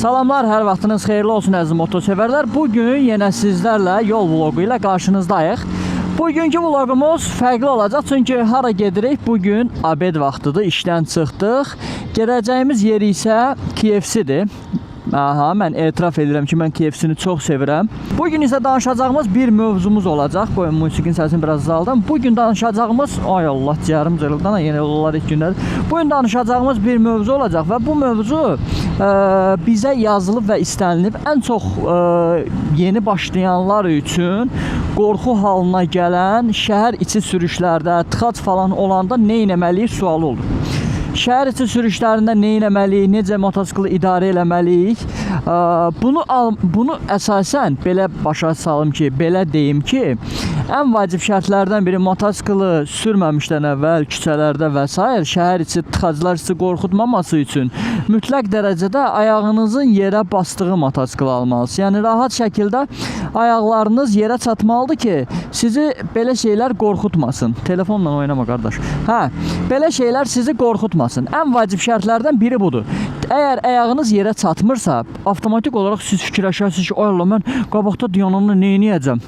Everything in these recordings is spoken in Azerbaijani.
Salamlar, hər vaxtınız xeyirli olsun əziz motosevərlər. Bugün yenə sizlərlə yol vlogu ilə qarşınızdayıq. Bugünkü vlogumuz fərqli olacaq, çünki hara gedirik? Bugün abed vaxtıdır, işdən çıxdıq. Gedəcəyimiz yer isə KFC-dir. Aha, mən etiraf edirəm ki, mən KFC-ni çox sevirəm. Bugün isə danışacağımız bir mövzumuz olacaq. Qoyun musiqinin səsini biraz azaldım. Bugün danışacağımız, ay Allah, ciyərim cırıldan, yenə onlar ilk gündədir. Bugün danışacağımız bir mövzu olacaq və bu mövzu bizə yazılıb və istənilib. Ən çox yeni başlayanlar üçün qorxu halına gələn şəhər içi sürüşlərdə, tıxac falan olanda nə etməliyik sualı olur. Şəhər içi sürüşlərində nə etməliyik, necə motosikli idarə etməliyik? Bunu əsasən belə başa salım ki, belə deyim ki, ən vacib şərtlərdən biri motosikli sürməmişdən əvvəl küçələrdə və s. şəhər içi tıxaclar sizi qorxutmaması üçün mütləq dərəcədə ayağınızın yerə basdığı motosikli almalısınız. Yəni rahat şəkildə ayaqlarınız yerə çatmalıdır ki, sizi belə şeylər qorxutmasın. Telefonla oynama qardaş. Belə şeylər sizi qorxutmasın. Ən vacib şərtlərdən biri budur. Əgər ayağınız yerə çatmırsa, avtomatik olaraq siz fikirləşərsiniz ki, ay Allah, mən qabaqda dayanımla nə edəcəm?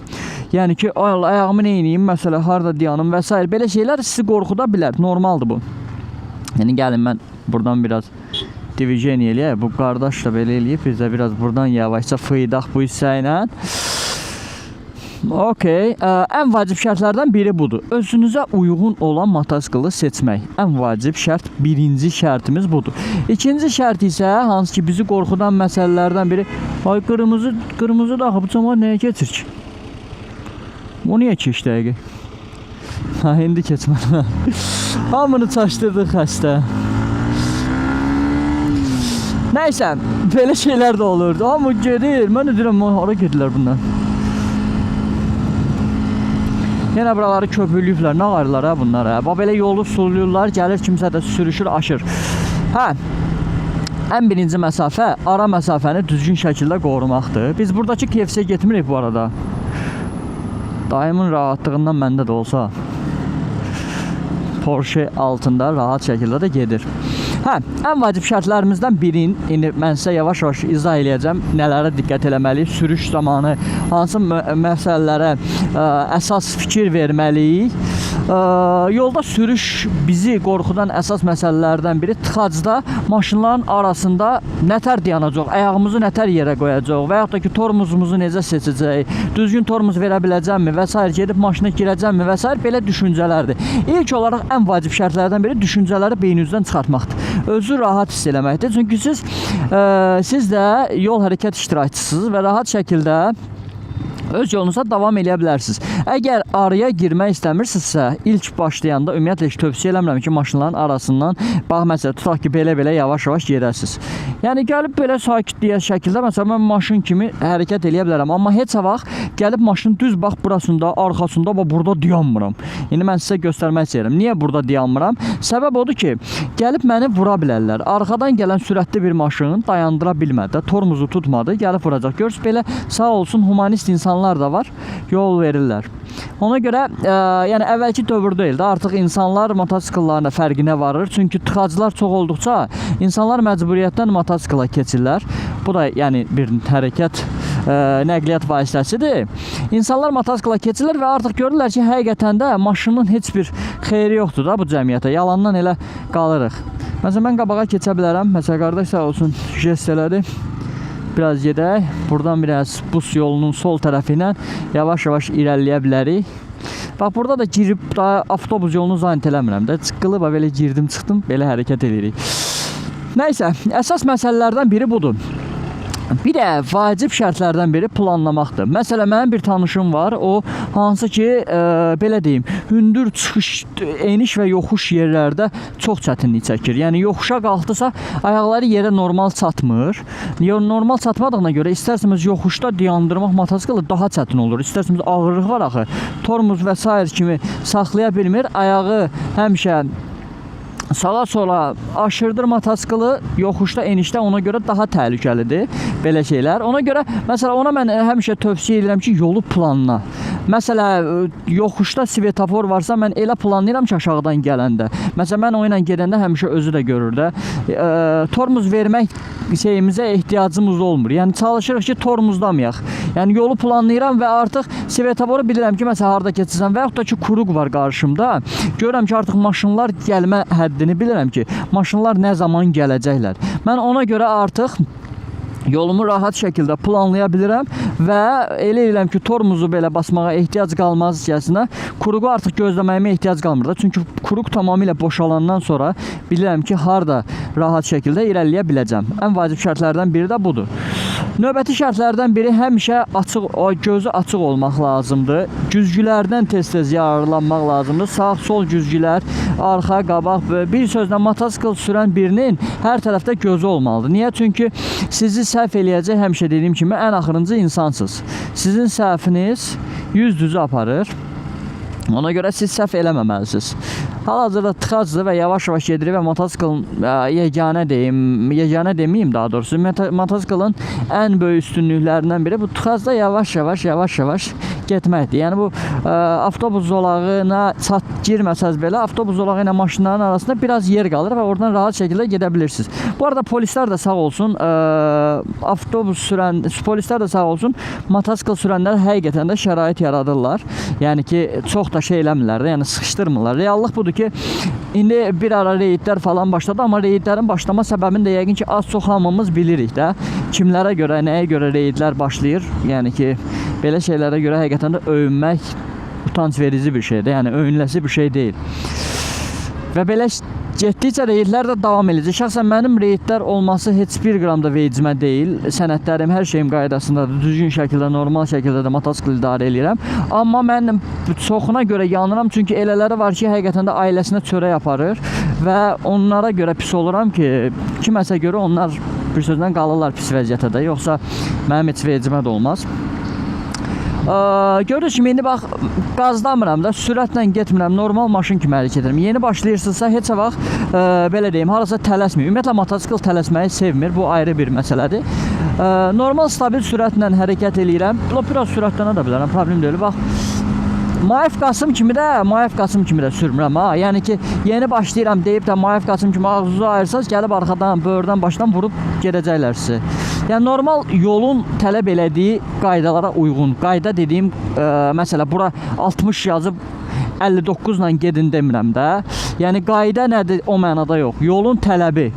Yəni ki, ay Allah, ayağımı nə edeyim, məsələ, harda dayanım və s. Belə şeylər sizi qorxuda bilər. Normaldır bu. Yəni gəlin, mən buradan biraz divijen eləyək. Bu qardaş da belə eləyib. Biz də biraz buradan yavaşca fıydaq bu hissə ilə. Okey. Ən vacib şərtlərdən biri budur. Özünüzə uyğun olan motosikli seçmək. Ən vacib şərt, birinci şərtimiz budur. İkinci şərt isə, hansı ki bizi qorxudan məsələlərdən biri, ay qırmızı da bu cəmaat nəyə keçir ki? O niyə keçdi dəqiq? İndi keçməli. Hamını çaşdırdıq xəstə. Nəysə, belə şeylər də olurdu. Hamı gedir. Mən də deyirəm, hara gedirlər bunlar? Yenə buraları köpürlüyüblər. Nə qarılar bunlar? Belə yolu suluyurlar, gəlir kimsə də sürüşür, aşır. Ən birinci məsafə, ara məsafəni düzgün şəkildə qorumaqdır. Biz buradakı KFC-yə getmirik bu arada. Dayımın rahatlığından məndə də olsa Porsche altında rahat şəkildə də gedir. Ən vacib şərtlərimizdən birin, indi mən sizə yavaş-yavaş izah eləyəcəm, nələrə diqqət eləməliyik, sürüş zamanı hansı məsələlərə əsas fikir verməliyik. Yolda sürüş bizi qorxudan əsas məsələlərdən biri tıxacda maşınların arasında nətər dayanacaq, ayağımızı nətər yerə qoyacaq və yaxud da ki, tormuzumuzu necə seçəcək, düzgün tormuz verə biləcəmmi və s. gedib maşına girəcəmmi və s. belə düşüncələrdir. İlk olaraq ən vacib şərtlərdən biri düşüncələri beyninizdən çıxartmaqdır. Özü rahat hiss eləməkdir. Çünki siz də yol hərəkət iştirakçısınız və rahat şəkildə öz yolunuza davam edə bilərsiniz. Əgər araya girmək istəmirsinizsə, ilk başlayanda ümumiyyətlə tövsiyə eləmirəm ki, maşınların arasından, bax məsələn, tutaq ki, belə-belə yavaş-yavaş gedəsiniz. Yəni gəlib belə sakitliyə şəkildə, məsələn, mən maşın kimi hərəkət eləyə bilərəm, amma heç vaxt gəlib maşının düz bax burasında, arxasında, bax burada dayanmıram. İndi mən sizə göstərmək istəyirəm. Niyə burada dayanmıram? Səbəb odur ki, gəlib məni vura bilərlər. Arxadan gələn sürətli bir maşın dayandıra bilmədi, tormuzu tutmadı, gəlib vuracaq. Görürsünüz, belə sağ olsun humanist insanlar da var, yol verirlər. Ona görə, yəni əvvəlki dövr deyil də, artıq insanlar motosikillərlə fərqinə varır. Çünki tıxaclar çox olduqca insanlar məcburiyyətdən motosikla keçirlər. Bu da yəni bir hərəkət, nəqliyyat vasitəsidir. İnsanlar motosikla keçirlər və artıq görürlər ki, həqiqətən də maşının heç bir xeyri yoxdur da bu cəmiyyətə. Yalandan elə qalırıq. Məsələn, mən qabağa keçə bilərəm. Məsələn, qardaş sağ olsun, jest elədi. Biraz gedək. Buradan biraz bus yolunun sol tərəfi ilə yavaş-yavaş irəliləyə bilərik. Bax, burada da girib avtobus yolunu zaynt eləmirəm də. Çıxılıb, belə girdim, çıxdım, belə hərəkət edirik. Nəysə, əsas məsələlərdən biri budur. Bir də vacib şərtlərdən biri planlamaqdır. Məsələn, mənim bir tanışım var, o hansı ki, belə deyim, hündür çıxış, eniş və yoxuş yerlərdə çox çətinlik çəkir. Yəni, yoxuşa qalxdısa, ayaqları yerə normal çatmır. Normal çatmadığına görə istərsiniz yoxuşda dayandırmaq motosikli daha çətin olur. İstərsiniz ağırlıq var axı, tormuz və s. kimi saxlaya bilmir. Ayağı həmişə sağa-sola aşırdır motosikli, yoxuşda, enişdə ona görə daha təhlükəlidir belə şeylər. Ona görə, məsələn, ona mən həmişə tövsiyə edirəm ki, yolu planla. Məsələn, yoxuşda svetofor varsa mən elə planlayıram ki, aşağıdan gələndə. Məsələn, mən o ilə gedəndə həmişə özü də görür də. Tormuz vermək şeyimizə ehtiyacımız olmur. Yəni çalışırıq ki, tormuzdamayaq. Yəni yolu planlayıram və artıq svetoforu bilirəm ki, məsələn, harda keçirsən və yaxud da ki, kuruq var qarşımda. Görürəm ki, artıq maşınlar gəlmə həddini bilirəm ki, maşınlar nə zaman gələcəklər. Mən ona görə artıq yolumu rahat şəkildə planlaya bilirəm və elə edirəm ki, tormuzu belə basmağa ehtiyac qalmazcasına kuruğu artıq gözləməyimə ehtiyac qalmır da. Çünki kuruq tamamilə boşalandan sonra bilirəm ki, harda rahat şəkildə irəliləyə biləcəm. Ən vacib şərtlərdən biri də budur. Növbəti şərtlərdən biri həmişə gözü açıq olmaq lazımdır. Güzgülərdən tez-tez yararlanmaq lazımdır. Sağ-sol güzgülər, arxa, qabaq, bir sözlə motosikl sürən birinin hər tərəfdə gözü olmalıdır. Niyə? Çünki sizi səhv eləyəcək, həmişə dediyim kimi, ən axırıncı insansınız. Sizin səhviniz yüz düzü aparır. Ona görə siz səhv eləməməlisiniz. Hal-hazırda tıxacdır və yavaş-yavaş gedirik və motosiklın yeganə deməyim daha doğrusu, motosiklın ən böyük üstünlüklərindən biri bu tıxacda yavaş-yavaş getməkdir. Yəni bu avtobus zolağına girməsəz belə, avtobus zolağı ilə maşınların arasında biraz yer qalır və oradan rahat şəkildə gedə bilirsiniz. Bu arada polislər də sağ olsun, polislər də sağ olsun, motosikl sürənlər həqiqətən də şərait yaradırlar. Yəni ki, çox da şey eləmirlər, yəni sıxışdırmırlar. Reallıq budur ki, indi bir ara reydlər falan başladı, amma reydlərin başlama səbəbini də yəqin ki, az-çox hamımız bilirik də. Kimlərə görə, nəyə görə reydlər başlayır? Yəni ki, belə şeylərə görə həqiqətən də öyünmək utanc verici bir şeydir. Yəni öyünləsi bir şey deyil. Və belə getdikcə reydlər də davam edəcək. Şəxsən mənim reydlər olması heç bir qram da vecimə deyil. Sənədlərim, hər şeyim qaydasındadır. Düzgün şəkildə, normal şəkildə də motosikl idarə edirəm. Amma mən çoxuna görə yanıram. Çünki elələri var ki, həqiqətən də ailəsinə çörək aparır. Və onlara görə pis oluram ki, kiməsə görə onlar bir sözlə qalırlar pis vəziyyətə də. Yoxsa mənim heç vecimə də olmaz. Görürsünüz kimi, indi bax, qazdamıram da, sürətlə getmirəm, normal maşın kimi hərəkət edirəm. Yeni başlayırsınızsa, heç vaxt, belə deyim, harasa tələsməyim. Ümumiyyətlə, motosikl tələsməyi sevmir, bu ayrı bir məsələdir. Normal, stabil sürətlə hərəkət edirəm. Biraz sürətlənə də bilərəm, problem deyil. Bax, Mayev Qasım kimi də sürmürəm ha. Yəni ki, yeni başlayıram deyib də Mayev Qasım kimi ağzınızı ayırsanız, gəlib arxadan, böğürdən, başdan vurub gedəcəklər sizi. Yəni normal yolun tələb elədiyi qaydalara uyğun. Qayda dediyim, məsələ bura 60 yazıb 59 ilə gedin demirəm də. Yəni qayda nədir o mənada yox. Yolun tələbi.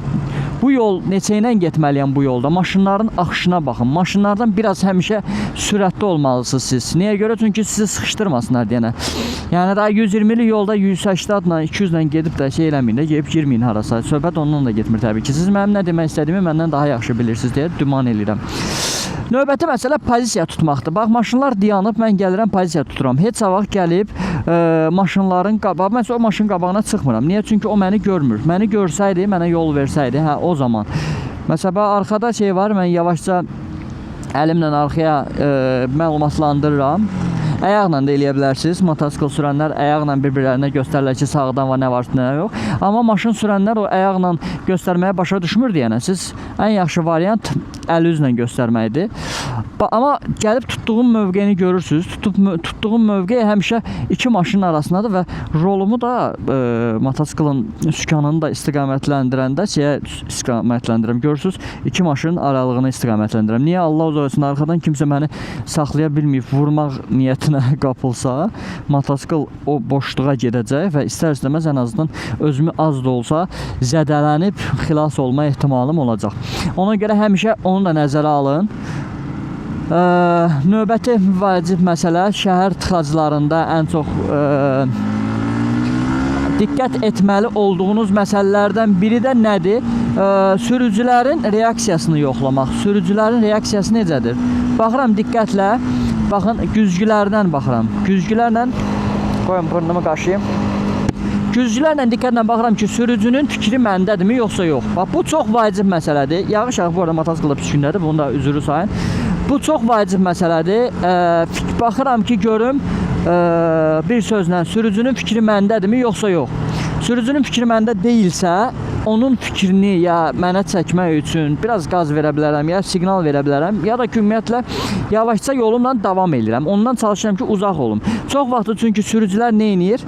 Bu yol neçə ilə getməliyəm bu yolda? Maşınların axışına baxın. Maşınlardan biraz həmişə sürətli olmalısınız siz. Niyə görə? Çünki sizi sıxışdırmasınlar deyənə. Yəni daha 120'li yolda 180 ilə 200 ilə gedib də şey eləməyin də, gedib girməyin harasa. Söhbət ondan da getmir təbii ki. Siz mənim nə demək istədiyimi məndən daha yaxşı bilirsiniz deyə güman edirəm. Növbəti məsələ pozisiya tutmaqdır. Bax, maşınlar dayanıb, mən gəlirəm pozisiya tuturam. Heç vaxt gəlib maşınların qabağı, mən o maşının qabağına çıxmıram. Niyə? Çünki o məni görmür. Məni görsəydi, mənə yol versəydi, hə, o zaman. Məsələn, arxada şey var, mən yavaşca əlimlə arxaya məlumatlandırıram. Ayaqla da eləyə bilərsiniz. Motosikl sürənlər ayaqla bir-birlərinə göstərirlər ki, sağdan var, nə var, nə yox. Amma maşın sürənlər o ayaqla göstərməyə başa düşmür deyənə. Siz ən yaxşı variant əl üzlə göstərməkdir. Amma gəlib tutduğum mövqeyini görürsünüz. Tutduğum mövqey həmişə iki maşının arasındadır və rolumu da motosiklın sükanını da istiqamətləndirəndə istiqamətləndirirəm. Görürsünüz, iki maşının aralığını istiqamətləndirirəm. Niyə? Allah uzaq olsun, arxadan kimsə məni saxlaya bilməyib, vurmaq niyyətinə qapılsa, motosikl o boşluğa gedəcək və istər-istəməz ən azından özümü az da olsa zədələnib xilas olma ehtimalım olacaq. Ona görə həmişə onu da nəzərə alın. Növbəti vacib məsələ şəhər tıxaclarında ən çox diqqət etməli olduğunuz məsələlərdən biri də nədir? Sürücülərin reaksiyasını yoxlamaq. Sürücülərin reaksiyası necədir? Baxıram diqqətlə, baxın, güzgülərdən baxıram. Güzgülərlə, qoyun burnumu qaşıyım. Güzgülərlə diqqətlə baxıram ki, sürücünün fikri məndədirmi, yoxsa yox. Bax, bu çox vacib məsələdir. Yağış bu arada motosikl pis gündədir, bunu da üzrü sayın. Bu çox vacib məsələdir. Baxıram ki, görüm, bir sözlə sürücünün fikri məndədirmi, yoxsa yox. Sürücünün fikri məndə deyilsə, onun fikrini ya mənə çəkmək üçün biraz qaz verə bilərəm, ya siqnal verə bilərəm, ya da ki, ümumiyyətlə yavaşca yolumla davam edirəm. Ondan çalışıram ki, uzaq olum. Çox vaxtı çünki sürücülər nə edir?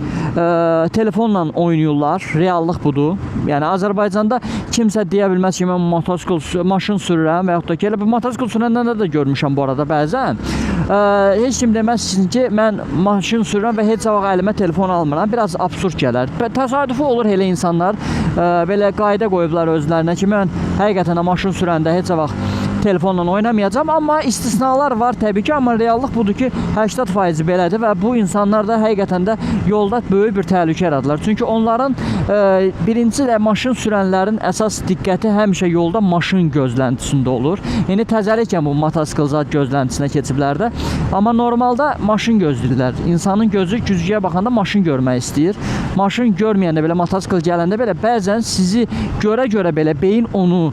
Telefonla oynayırlar. Reallıq budur. Yəni Azərbaycanda kimsə deyə bilməz ki, mən motosikl, maşın sürürəm və yaxud da ki, elə bir motosikl sürəndə də görmüşəm bu arada bəzən. Heç kim deməzsin ki, mən maşın sürürəm və heç vaxt əlimə telefon almıram. Biraz absurd gələr. Təsadüfi olur elə insanlar belə qayda qoyublar özlərinə ki, mən həqiqətən maşın sürəndə heç vaxt telefonla oynamayacağım, amma istisnalar var təbii ki, amma reallıq budur ki, 80% belədir və bu insanlar da həqiqətən də yolda böyük bir təhlükə yaradırlar. Çünki onların birincisi də maşın sürənlərin əsas diqqəti həmişə yolda maşın gözləntisində olur. Yəni təzəlikən bu motosikl zat gözləntisinə keçiblər də, amma normalda maşın gözləyirlər. İnsanın gözü güzgüyə baxanda maşın görmək istəyir. Maşın görməyəndə belə, motosikl gələndə belə bəzən sizi görə-görə belə beyin onu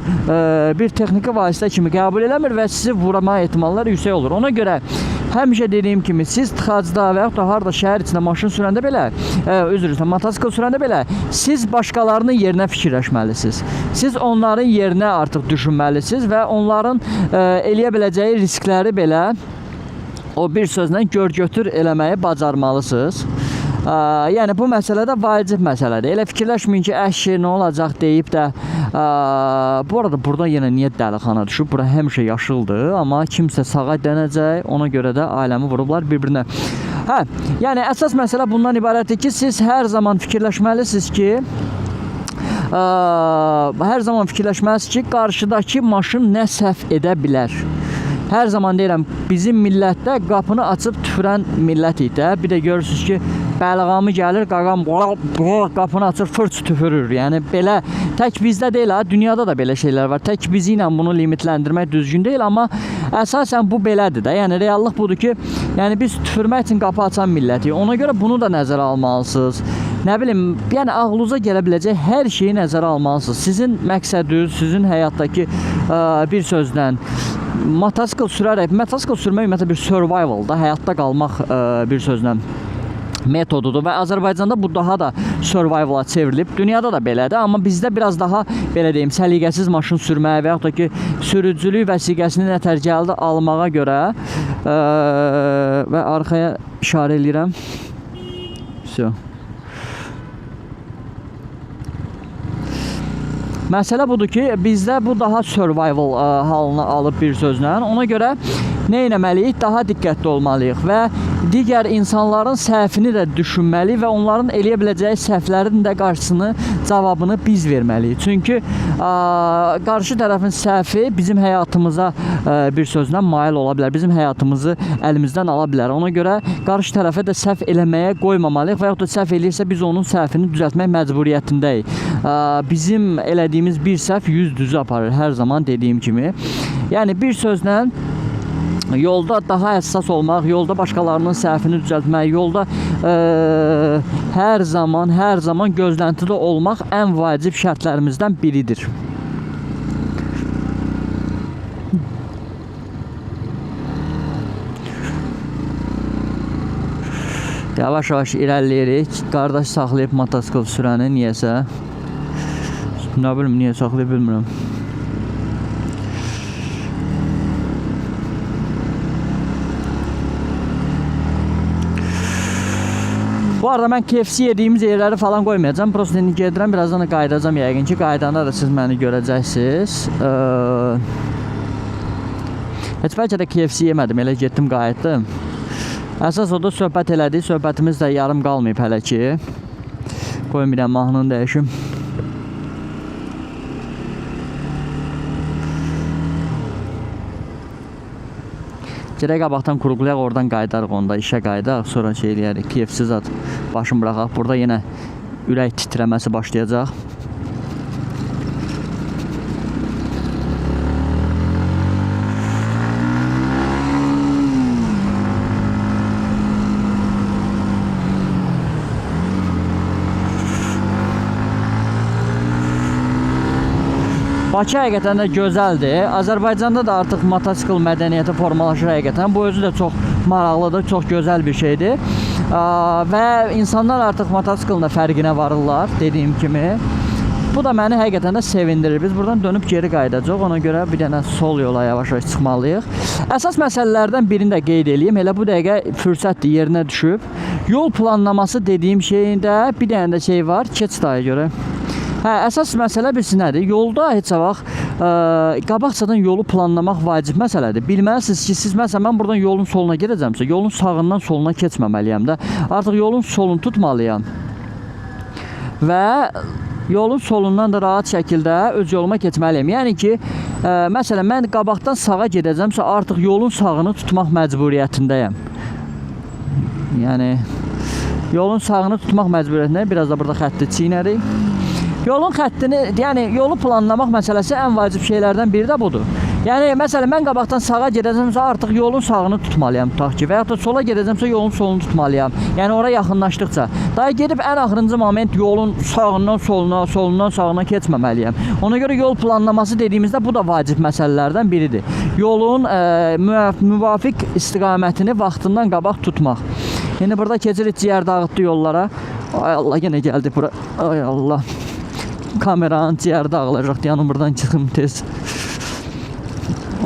bir texniki vasitə kimi qəbul eləmir və sizi vurma ehtimalları yüksək olur. Ona görə həmişə dediyim kimi siz tıxacda və yaxud da harda şəhər içində maşın sürəndə belə, üzr istəyirəm, motosikl sürəndə belə siz başqalarının yerinə fikirləşməlisiniz. Siz onların yerinə artıq düşünməlisiniz və onların eləyə biləcəyi riskləri belə o bir sözlə gör-götür eləməyi bacarmalısınız. Yəni bu məsələ də vacib məsələdir. Elə fikirləşməyin ki, əşi nə olacaq deyib də bu arada burada yenə niyə dəlixana düşüb? Bura həmişə yaşıldır, amma kimsə sağa dönəcək, ona görə də ailəmi vurublar bir-birinə. Hə, yəni əsas məsələ bundan ibarətdir ki, siz hər zaman fikirləşməlisiniz ki, qarşıdakı maşın nə səhv edə bilər. Hər zaman deyirəm, bizim millətdə qapını açıb tüfürən millət idi. Bir də görürsünüz ki, bəliğamı gəlir, qaqam qapını açır, fırç tüfürür. Yəni belə tək bizdə deyil, dünyada da belə şeylər var. Tək bizi ilə bunu limitləndirmək düzgün deyil, amma əsasən bu belədir də. Yəni reallıq budur ki, yəni biz tüfürmək üçün qapı açan millətik. Ona görə bunu da nəzərə almalısınız. Nə bilim, yəni ağlınıza gələ biləcək hər şeyi nəzərə almalısınız. Sizin məqsədiniz, sizin həyatdakı bir sözlə motosikl sürərək, motosikl sürmək ümumiyyətlə bir survivalda, həyatda qalmaq bir sözlə metodudur və Azərbaycanda bu daha da survivala çevrilib. Dünyada da belədir, amma bizdə biraz daha belə deyim, səliqəsiz maşın sürməyə və yaxud da ki, sürücülük vəsiqəsini nətərcəli almağa görə və arxaya işarə edirəm. Məsələ budur ki, bizdə bu daha survival halına alıb bir sözlə. Ona görə nə etməliyik? Daha diqqətli olmalıyıq və digər insanların səhvini də düşünməli və onların eləyə biləcəyi səhvlərin də qarşısını, cavabını biz verməliyik. Çünki qarşı tərəfin səhvi bizim həyatımıza bir sözlə mail ola bilər. Bizim həyatımızı əlimizdən ala bilər. Ona görə qarşı tərəfə də səhv eləməyə qoymamalıyıq və yaxud da səhv eləyirsə biz onun səhvini düzəltmək məcburiyyətindəyik. Bizim elədiyimiz bir səhv 100 düzü aparır, hər zaman dediyim kimi. Yəni bir sözlə yolda daha həssas olmaq, yolda başqalarının səhvini düzəltmək, yolda hər zaman gözləntidə olmaq ən vacib şərtlərimizdən biridir. Yavaş-yavaş irəliləyirik. Qardaş saxlayıb motosikl sürəni niyəsə. Nə bilim, niyə saxlayıb bilmirəm. Bu arada mən KFC yediyimiz yerləri falan qoymayacağım. Prosta indi gedirəm, birazdan da qayıdacağım yəqin ki. Qaydanda da siz məni görəcəksiniz. Heç bəlkə də KFC yemədim, elə getdim, qayıtdım. Əsas o da söhbət elədik. Söhbətimiz də yarım qalmayıb hələ ki. Qoyun bir də mahnını dəyişim. Gerək qabaqdan qurğulayaq, oradan qayıdarıq, onda işə qayıdaq, sonra şey eləyərik, KFC zat başım bıraxaq. Burada yenə ürək titrəməsi başlayacaq. Bakı həqiqətən də gözəldir. Azərbaycanda da artıq motosikl mədəniyyəti formalaşır həqiqətən. Bu özü də çox maraqlıdır, çox gözəl bir şeydir. Və insanlar artıq motosiklın da fərqinə varırlar, dediyim kimi. Bu da məni həqiqətən də sevindirir. Biz buradan dönüb geri qayıdacağıq. Ona görə bir dənə sol yola yavaş-yavaş çıxmalıyıq. Əsas məsələlərdən birini də qeyd edeyim. Elə bu dəqiqə fürsətdir, yerinə düşüb. Yol planlaması dediyim şeyində bir dənə də şey var. Keç daya görə. Hə, əsas məsələ bilirsiz nədir? Yolda heç vaxt qabaqcadan yolu planlamaq vacib məsələdir. Bilməlisiniz ki, siz məsələn mən buradan yolun soluna gedəcəmsə, yolun sağından soluna keçməməliyəm də. Artıq yolun solunu tutmalıyam. Və yolun solundan da rahat şəkildə öz yoluma keçməliyəm. Yəni ki, məsələn mən qabaqdan sağa gedəcəmsə, artıq yolun sağını tutmaq məcburiyyətindəyəm. Yəni yolun sağını tutmaq məcburiyyətindəyəm. Biraz da burada xətti çiynərik. Yolun xəttini, yəni yolu planlamaq məsələsi ən vacib şeylərdən biri də budur. Yəni məsələn mən qabaqdan sağa gedəcəmsə artıq yolun sağını tutmalıyam tutaq ki, və ya da sola gedəcəmsə yolun solunu tutmalıyam. Yəni ora yaxınlaşdıqca. Daha gedib ən axırıncı moment yolun sağından soluna, solundan sağına keçməməliyəm. Ona görə yol planlaması dediyimizdə bu da vacib məsələlərdən biridir. Yolun müvafiq istiqamətini vaxtından qabaq tutmaq. Yəni burada keçirik ciyər dağıtdı yollara. Ay Allah, yenə gəldi bura. Ay Allah. Kameranın ciyər dağılacaq. Yanım buradan çıxım tez.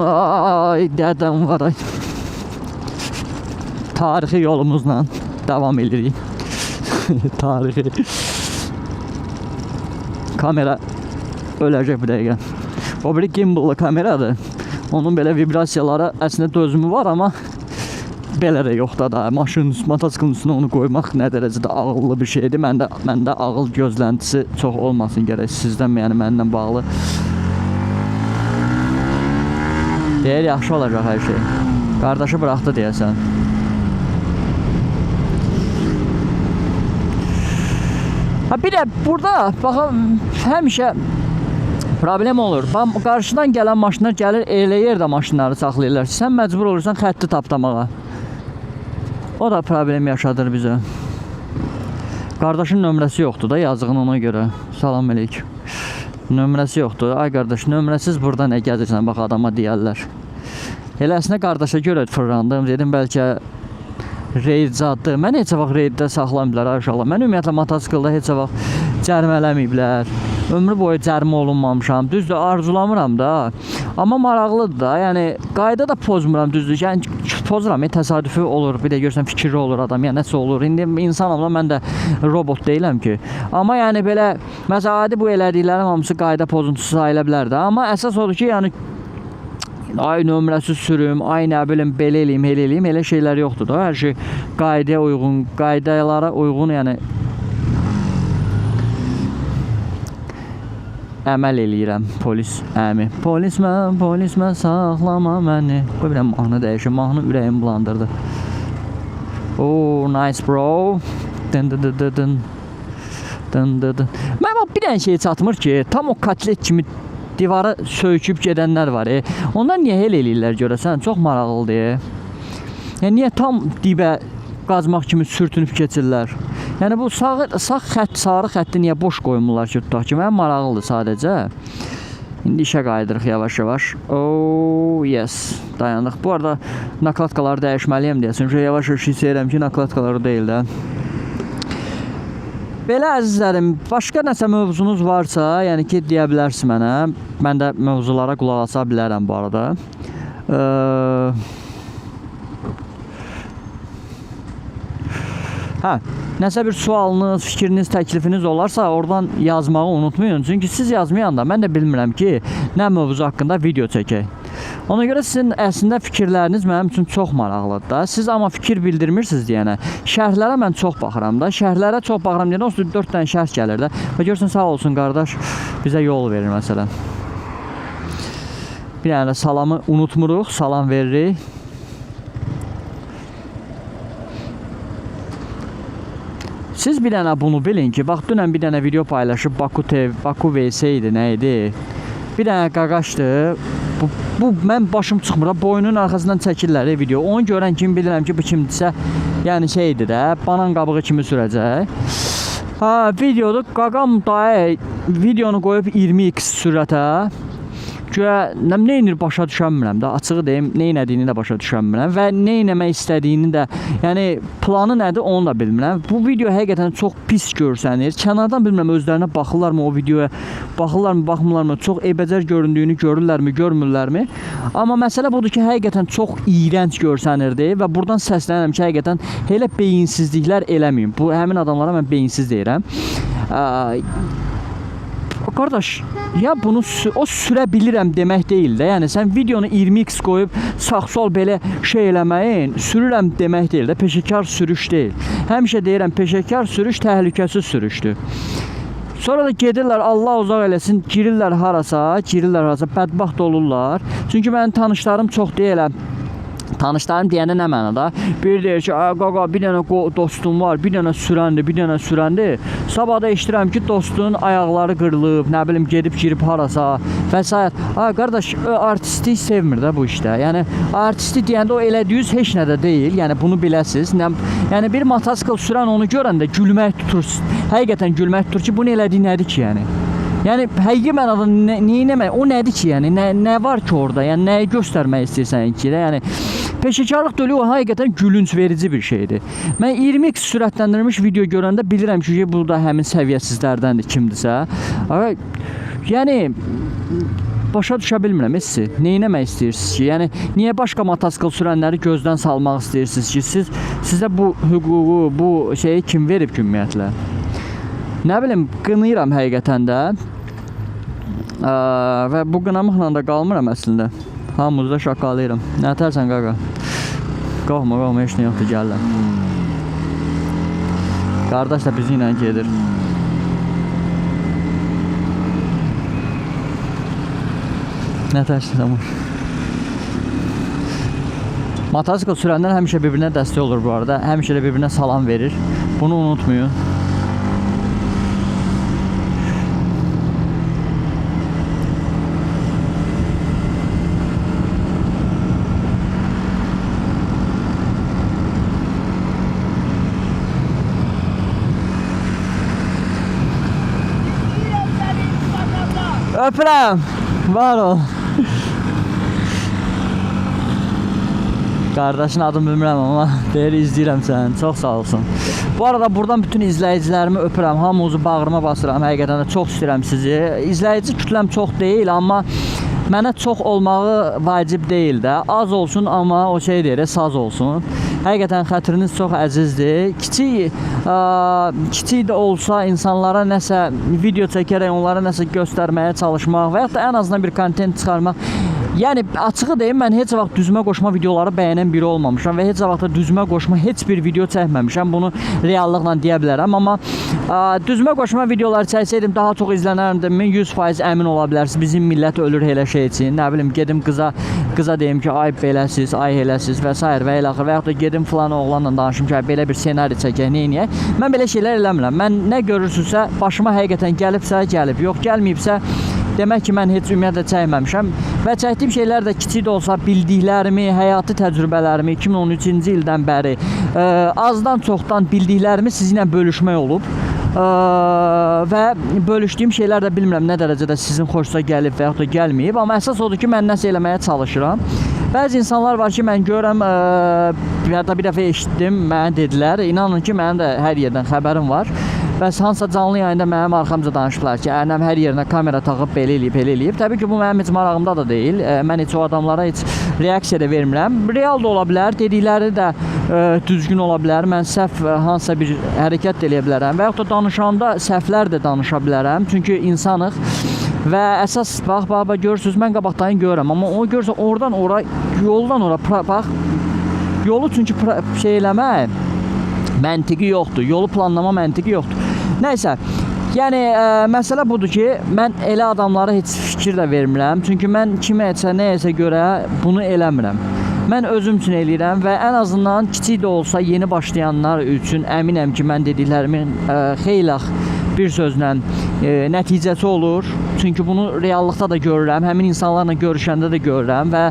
Ay dədəm var ay. Tarixi yolumuzla davam edirik. Tarixi. Kamera öləcək bir dəqiqə. O biri gimballı kameradır. Onun belə vibrasiyalara əslində dözümü var, amma belə də yoxdur da. Maşının, mototsiklin üstünə onu qoymaq nə dərəcədə ağıllı bir şeydir. Məndə ağıl gözləntisi çox olmasın gərək sizdən, yəni mənimlə bağlı. Deyir, yaxşı olacaq hər şey. Qardaşı bıraxdı deyəsən. Bir də burada baxın, həmişə problem olur. Qarşıdan gələn maşınlar gəlir, elə yerdə maşınları saxlayırlar. Sən məcbur olursan xətti tapdamağa. O da problem yaşadır bizə. Qardaşın nömrəsi yoxdur da, yazığın ona görə. Salam əleykum. Nömrəsi yoxdur. Ay qardaş, nömrəsiz burada nə gəzirsən, bax adama deyərlər. Eləsinə qardaşa görə fırlandım. Dedim bəlkə reyd zaddır. Mən heç vaxt reyddə saxlamırlar inşallah. Mən ümumiyyətlə mototsiklda heç vaxt cərimələməyiblər. Ömrü boyu cərimə olunmamışam. Düzdür, arzulamıram da. Amma maraqlıdır da. Yəni qayda da pozmuram, düzdür. Yəni pozuram, təsadüfi olur. Bir də görsən fikirli olur adam. Yəni nəsə olur. İndi insanam da, mən də robot deyiləm ki. Amma yəni belə məsələn adi bu elədiklərim hamısı qayda pozuntusu sayıla bilər də. Amma əsas odur ki, yəni ay nömrəsi sürüm, ay nə bilim belə eləyim, elə eləyim, elə şeylər yoxdur da. Hər şey qaydaya uyğun, qaydalara uyğun, yəni əməl eləyirəm. Polis əmi. Polismən saxlama məni. Qoy biləm mahnı dəyişim. Mahnı ürəyim bulandırdı. Oh, nice bro. Dın dın dın dın. Dın dın dın. Mən bir dənə şey çatmır ki, tam o kotlet kimi divara söyküb gedənlər var. Onlar niyə elə eləyirlər görəsən? Çox maraqlıdır. Yəni niyə tam dibə qazmaq kimi sürtünüb keçirlər? Yəni bu sağ xətt, sarı xətti niyə boş qoymurlar ki, tutaq ki? Mənim maraqlıdır sadəcə. İndi işə qayıdırıq yavaş-yavaş. Oh, yes. Dayandıq. Bu arada nakladkaları dəyişməliyəm deyəsin. Yavaş-yavaş hiss edirəm ki, nakladkaları deyil də. Belə əzizlərim, başqa nəsə mövzunuz varsa, yəni ki, deyə bilərsiniz mənə. Mən də mövzulara qulaq asa bilərəm bu arada. Hə, nəsə bir sualınız, fikriniz, təklifiniz olarsa oradan yazmağı unutmayın. Çünki siz yazmayanda mən də bilmirəm ki, nə mövzu haqqında video çəkək. Ona görə sizin əslində fikirləriniz mənim üçün çox maraqlıdır da. Siz amma fikir bildirmirsiniz deyənə. Şərhlərə mən çox baxıram da. Şərhlərə çox baxıram deyənə, o 4 dənə şərh gəlir də. Və görsən sağ olsun qardaş, bizə yol verir məsələn. Bir dənə salamı unutmuruq, salam veririk. Siz bir dənə bunu bilin ki, bax dünən bir dənə video paylaşıb Baku VS idi, nə idi? Bir dənə qaqaşdır. Bu mən başım çıxmır, boynunun arxasından çəkirlər video. Onu görən kimi bilirəm ki, bu kimdirsə, yəni şeydir də, banan qabığı kimi sürəcək. Videoda qaqam dayı videonu qoyub 20x sürətə. Güya nə edir başa düşənmirəm də, açığı deyim, nə etdiyini də başa düşənmirəm və nə etmək istədiyini də, yəni planı nədir onu da bilmirəm. Bu video həqiqətən çox pis görsənir. Kənardan bilmirəm özlərinə baxırlarmı o videoya, baxırlarmı, baxmırlarmı, çox eybəcər göründüyünü görürlərmi, görmürlərmi? Amma məsələ budur ki, həqiqətən çox iyrənc görsənirdi və buradan səslənirəm ki, həqiqətən elə beyinsizliklər eləməyin. Bu həmin adamlara mən beyinsiz deyirəm. Qardaş, ya bunu o sürə bilirəm demək deyil də. Yəni sən videonu 20x qoyub sağ-sol belə şey eləməyin, sürürəm demək deyil də. Peşəkar sürüş deyil. Həmişə deyirəm, peşəkar sürüş təhlükəsiz sürüşdür. Sonra da gedirlər, Allah uzaq eləsin, girirlər harasa, bədbəxt olurlar. Çünki mənim tanışlarım çox deyiləm. Tanışlarım deyəndə nə mənada? Bir deyir ki, qaqa bir dənə dostum var, bir dənə sürəndi. Sabah da eşidirəm ki, dostunun ayaqları qırılıb, nə bilim gedib girib harasa və s. Qardaş, artisti sevmir də bu işdə. Yəni artisti deyəndə o elədiyiniz heç nə də deyil. Yəni bunu biləsiz. Yəni bir motosikl sürən onu görəndə gülmək tutur. Həqiqətən gülmək tutur ki, bunu elədiyi nədir ki, yəni? Yəni həqiqi mənada nə o nədir ki, yəni nə var ki orada? Yəni nəyi göstərmək istəyirsən ki, yəni peşəkarlıq dölü o həqiqətən gülünc verici bir şeydir. Mən 20x sürətləndirilmiş video görəndə bilirəm ki, bu da həmin səviyyəsizlərdəndir kimdirsə. Yəni başa düşə bilmirəm sizi. Nə etmək istəyirsiniz ki? Yəni niyə başqa motosikl sürənləri gözdən salmaq istəyirsiniz ki? Sizə bu hüququ, bu şeyi kim verib ki, ümumiyyətlə? Nə bilim, qınayıram həqiqətən də. Və bu qınamıqla da qalmıram əslində. Hamımızda şakalayıram. Nə tərsən qaqa? Qalma, heç nə yoxdur, gəlirəm. Qardaş da bizi ilə gedir. Nə tərsən amma? Motosikl sürənlər həmişə bir-birinə dəstək olur bu arada. Həmişə də bir-birinə salam verir. Bunu unutmayın. Öpürəm. Var ol. Qardaşın adını bilmirəm amma deyir izləyirəm səni. Çox sağ olsun. Bu arada buradan bütün izləyicilərimi öpürəm. Hamınızı bağrıma basıram. Həqiqətən də çox istəyirəm sizi. İzləyici kütləm çox deyil, amma mənə çox olmağı vacib deyil də. Az olsun, amma o şey deyir, saz olsun. Həqiqətən xətriniz çox əzizdir. Kiçik də olsa insanlara nəsə video çəkərək onlara nəsə göstərməyə çalışmaq və ya da ən azından bir kontent çıxarmaq. Yəni açığı deyim, mən heç vaxt düzmə qoşma videoları bəyənən biri olmamışam və heç vaxt da düzmə qoşma heç bir video çəkməmişəm. Bunu reallıqla deyə bilərəm, amma düzmə qoşma videoları çəksəydim daha çox izlənərdimmi? 100% əmin ola bilərsiniz. Bizim millət ölür elə şey üçün. Nə bilim, gedim qıza deyim ki, ay beləsiz, ay eləsiz və s. və ilə axır və yaxud da gedim falan oğlanla danışım ki, belə bir ssenari çəkək, nə edək? Mən belə şeylər eləmirəm. Mən nə görürsünüzsə, başıma həqiqətən gəlibsə, gəlib. Yox, gəlməyibsə, demək ki, mən heç ümumiyyətlə çəkməmişəm və çəkdiyim şeylər də kiçik də olsa bildiklərimi, həyatı təcrübələrimi 2013-cü ildən bəri azdan çoxdan bildiklərimi sizinlə bölüşmək olub və bölüşdüyüm şeylər də bilmirəm nə dərəcədə sizin xoşunuza gəlib və yaxud da gəlməyib, amma əsas odur ki, mən nəsə eləməyə çalışıram. Bəzi insanlar var ki, mən görürəm, ya da bir dəfə eşitdim, mənə dedilər, inanın ki, mənim də hər yerdən xəbərim var. Bəs hansısa canlı yayında mənim arxamca danışıblar ki, ənəm hər yerinə kamera taxıb belə eləyib. Təbii ki, bu mənim heç marağımda da deyil. Mən heç o adamlara heç reaksiya da vermirəm. Real da ola bilər, dedikləri də düzgün ola bilər. Mən səhv hansısa bir hərəkət də eləyə bilərəm və yaxud da danışanda səhvlər də danışa bilərəm. Çünki insanıq və əsas bax görürsünüz, mən qabaqdan görürəm, amma o görsə oradan ora, yoldan ora bax. Yolu çünki şey eləmək məntiqi yoxdur. Yolu planlama məntiqi yoxdur. Nəysə, yəni məsələ budur ki, mən elə adamlara heç fikir də vermirəm. Çünki mən kimə etsə, nəyəsə görə bunu eləmirəm. Mən özüm üçün eləyirəm və ən azından kiçik də olsa yeni başlayanlar üçün əminəm ki, mən dediklərimin xeyli bir sözlə nəticəsi olur. Çünki bunu reallıqda da görürəm, həmin insanlarla görüşəndə də görürəm və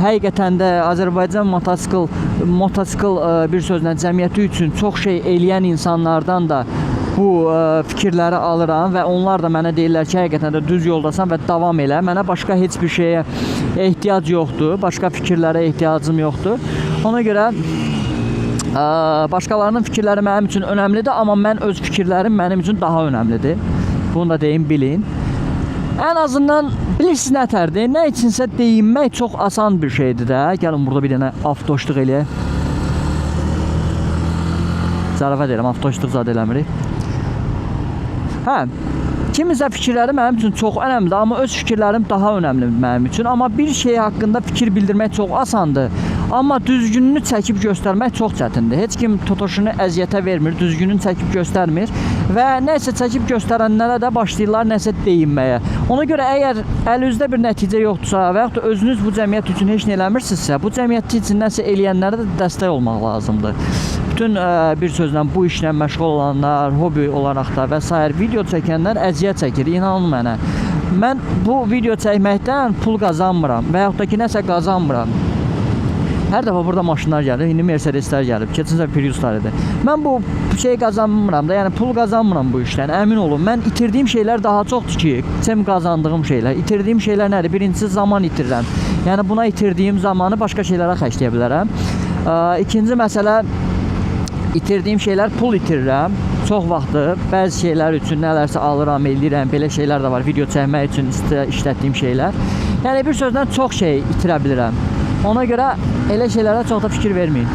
həqiqətən də Azərbaycan motosikl bir sözlə cəmiyyəti üçün çox şey eləyən insanlardan da bu fikirləri alıram və onlar da mənə deyirlər ki, həqiqətən də düz yoldasan və davam elə. Mənə başqa heç bir şeyə ehtiyac yoxdur, başqa fikirlərə ehtiyacım yoxdur. Ona görə başqalarının fikirləri mənim üçün önəmlidir, amma mən öz fikirlərim mənim üçün daha önəmlidir. Bunu da deyim, bilin. Ən azından bilirsiniz nətərdir? Nə içinsə deyinmək çox asan bir şeydir də. Gəlin burada bir dənə avtoşluq eləyək. Zarafat edirəm, avtoşluq zad eləmirik. Hə, kimisə fikirləri mənim üçün çox önəmlidir, amma öz fikirlərim daha önəmlidir mənim üçün. Amma bir şey haqqında fikir bildirmək çox asandır. Amma düzgününü çəkib göstərmək çox çətindir. Heç kim totoşunu əziyyətə vermir, düzgününü çəkib göstərmir və nəsə çəkib göstərənlərə də başlayırlar nəsə deyinməyə. Ona görə əgər əlinizdə bir nəticə yoxdursa və yaxud da özünüz bu cəmiyyət üçün heç nə eləmirsinizsə, bu cəmiyyət üçün nəsə eləyənlərə də dəstək olmaq lazımdır. Bütün bir sözlə bu işlə məşğul olanlar, hobi olaraq da və s. video çəkənlər əziyyət çəkir, inanın mənə. Mən bu video çəkməkdən pul qazanmıram və yaxud da ki nəsə qazanmıram. Hər dəfə burada maşınlar gəlir, indi Mercedeslər gəlib, keçən səfər Priuslar idi. Mən bu şey qazanmıram da, yəni pul qazanmıram bu işdən, əmin olun. Mən itirdiyim şeylər daha çoxdur ki, qazandığım şeylər. İtirdiyim şeylər nədir? Birincisi zaman itirirəm. Yəni buna itirdiyim zamanı başqa şeylərə xərcləyə bilərəm. İkinci məsələ, itirdiyim şeylər pul itirirəm. Çox vaxtı bəzi şeylər üçün nələrsə alıram, eləyirəm, belə şeylər də var. Video çəkmək üçün işlətdiyim şeylər. Yəni bir sözlə çox şey itirə bilirəm. Ona görə elə şeylərə çox da fikir verməyin.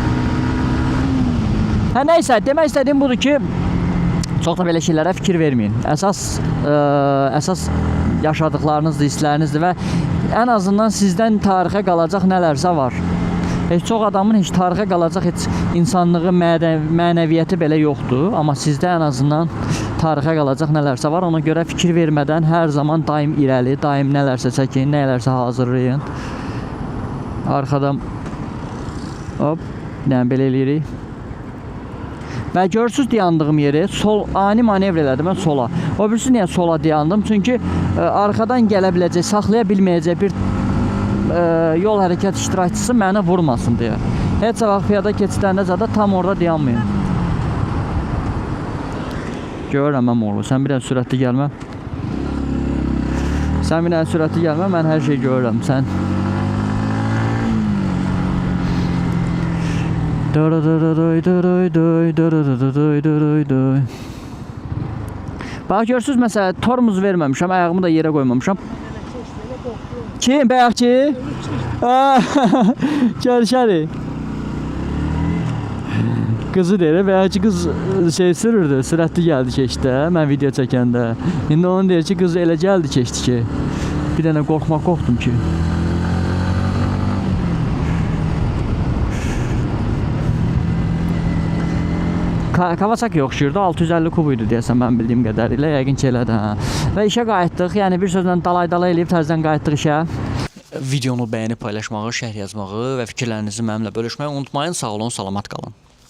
Hə, nəysə, demək istədiyim budur ki, çox da belə şeylərə fikir verməyin. Əsas yaşadıqlarınızdır, hisslərinizdir və ən azından sizdən tarixə qalacaq nələrsə var. Heç çox adamın heç tarixə qalacaq heç insanlığı, mənəviyyəti belə yoxdur. Amma sizdə ən azından tarixə qalacaq nələrsə var. Ona görə fikir vermədən hər zaman daim irəli, daim nələrsə çəkin, nələrsə hazırlayın. Arxadan hop, yəni belə eləyirik. Və görürsünüz dayandığım yeri, ani manevr elədim mən sola. O birisi niyə sola dayandım? Çünki arxadan gələ biləcək, saxlaya bilməyəcək bir yol hərəkət iştirakçısı məni vurmasın deyə. Heç vaxt piyada keçidəndə zada tam orada dayanmayın. Görürəm mən oğlu, sən bir dənə sürətli gəlmə. Sən bir dənə sürətli gəlmə, mən hər şey görürəm. Sən bax görürsünüz, məsələn, tormuz verməmişəm, ayağımı da yerə qoymamışam. Kim, bəyək ki? Görüşəri. Qızı deyir, bəyək ki, qız şey sürürdü, sürətli gəldi keçdi, mən video çəkəndə. İndi onun deyir ki, qız elə gəldi keçdi ki, bir dənə qorxdum ki. Kawasaki oxşuyurdu, 650 kub idi deyəsən mən bildiyim qədərilə, yəqin ki elədi. Və işə qayıtdıq, yəni bir sözlə dalay eləyib təzədən qayıtdıq işə. Videonu bəyənib paylaşmağı, şərh yazmağı və fikirlərinizi mənimlə bölüşməyi unutmayın. Sağ olun, salamat qalın.